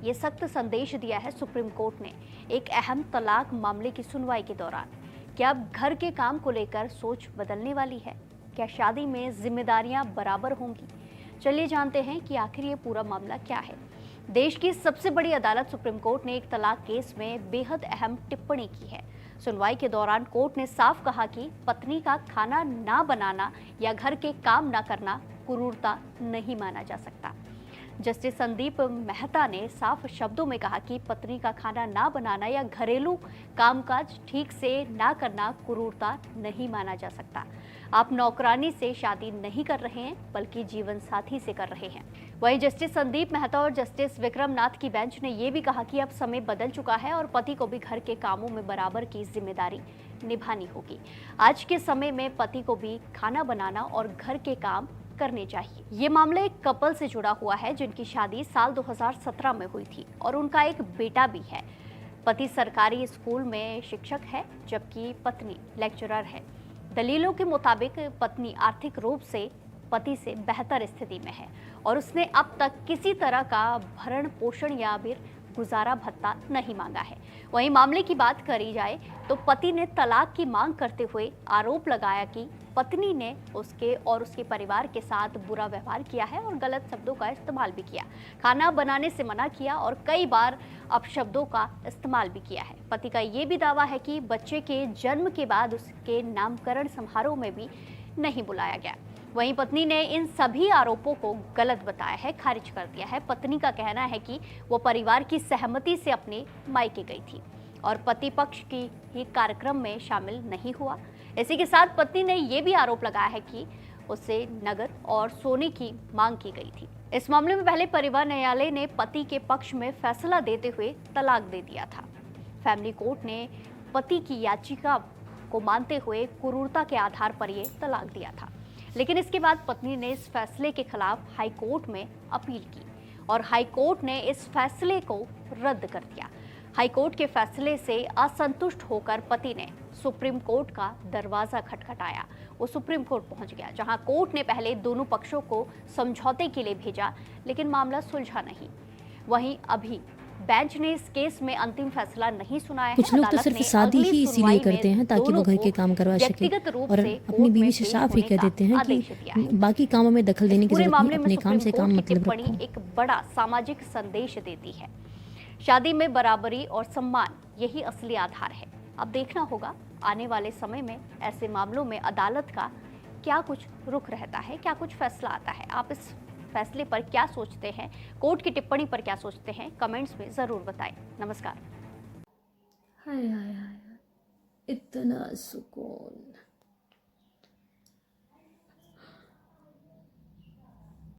ये सख्त संदेश दिया है सुप्रीम कोर्ट ने एक अहम तलाक मामले की सुनवाई के दौरान। क्या अब घर के काम को लेकर सोच बदलने वाली है? क्या शादी में जिम्मेदारियां बराबर होंगी? चलिए जानते हैं कि आखिर ये पूरा मामला क्या है। देश की सबसे बड़ी अदालत सुप्रीम कोर्ट ने एक तलाक केस में बेहद अहम टिप्पणी की है। सुनवाई के दौरान कोर्ट ने साफ कहा कि पत्नी का खाना ना बनाना या घर के काम ना करना क्रूरता नहीं माना जा सकता। जस्टिस संदीप मेहता ने साफ शब्दों में कहा कि पत्नी का खाना ना बनाना या घरेलू कामकाज ठीक से ना करना क्रूरता नहीं माना जा सकता। आप नौकरानी से शादी नहीं कर रहे हैं बल्कि जीवन साथी से कर रहे हैं। वहीं जस्टिस संदीप मेहता और जस्टिस विक्रम नाथ की बेंच ने यह भी कहा कि अब समय बदल चुका है और पति को भी घर के कामों में बराबर की जिम्मेदारी निभानी होगी। आज के समय में पति को भी खाना बनाना और घर के काम करने चाहिए। ये मामला एक कपल से जुड़ा हुआ है जिनकी शादी साल 2017 में हुई थी और उनका एक बेटा भी है। पति सरकारी स्कूल में शिक्षक है जबकि पत्नी लेक्चरर है। दलीलों के मुताबिक पत्नी आर्थिक रूप से पति से बेहतर स्थिति में है और उसने अब तक किसी तरह का भरण पोषण या फिर गुजारा भत्ता नहीं मांगा है। वहीं मामले की बात करी जाए तो पति ने तलाक की मांग करते हुए आरोप लगाया कि पत्नी ने उसके और उसके परिवार के साथ बुरा व्यवहार किया है और गलत शब्दों का इस्तेमाल भी किया, खाना बनाने से मना किया और कई बार अपशब्दों का इस्तेमाल भी किया है। पति का ये भी दावा है कि बच्चे के जन्म के बाद उसके नामकरण समारोह में भी नहीं बुलाया गया। वहीं पत्नी ने इन सभी आरोपों को गलत बताया है, खारिज कर दिया है। पत्नी का कहना है कि वो परिवार की सहमति से अपने मायके गई थी और पति पक्ष की ही कार्यक्रम में शामिल नहीं हुआ। इसी के साथ पत्नी ने यह भी आरोप लगाया है कि उससे नगद और सोने की मांग की गई थी। इस मामले में पहले परिवार न्यायालय ने पति के पक्ष में फैसला देते हुए तलाक दे दिया था। फैमिली कोर्ट ने पति की याचिका को मानते हुए क्रूरता के आधार पर यह तलाक दिया था, लेकिन इसके बाद पत्नी ने इस फैसले के खिलाफ हाई कोर्ट में अपील की और हाई कोर्ट ने इस फैसले को रद्द कर दिया। हाई कोर्ट के फैसले से असंतुष्ट होकर पति ने सुप्रीम कोर्ट का दरवाजा खटखटाया। वो सुप्रीम कोर्ट पहुंच गया जहां कोर्ट ने पहले दोनों पक्षों को समझौते के लिए भेजा, लेकिन मामला सुलझा नहीं। वहीं अभी बेंच ने इस केस में अंतिम फैसला नहीं सुनाया है। कुछ लोग तो सिर्फ शादी ही इसीलिए करते हैं ताकि वो घर के काम करवा सके और अपनी बीवी से साफ ही कह देते हैं कि बाकी कामों में दखल देने की जरूरत नहीं, अपने काम से काम मतलब रखो। एक बड़ा सामाजिक संदेश देती है। शादी में बराबरी और सम्मान यही असली आधार है। अब देखना होगा आने वाले समय में ऐसे मामलों में अदालत का क्या कुछ रुख रहता है, क्या कुछ फैसला आता है। आप इस फैसले पर क्या सोचते हैं, कोर्ट की टिप्पणी पर क्या सोचते हैं, कमेंट्स में जरूर बताएं। नमस्कार। हाय हाय हाय, इतना सुकून।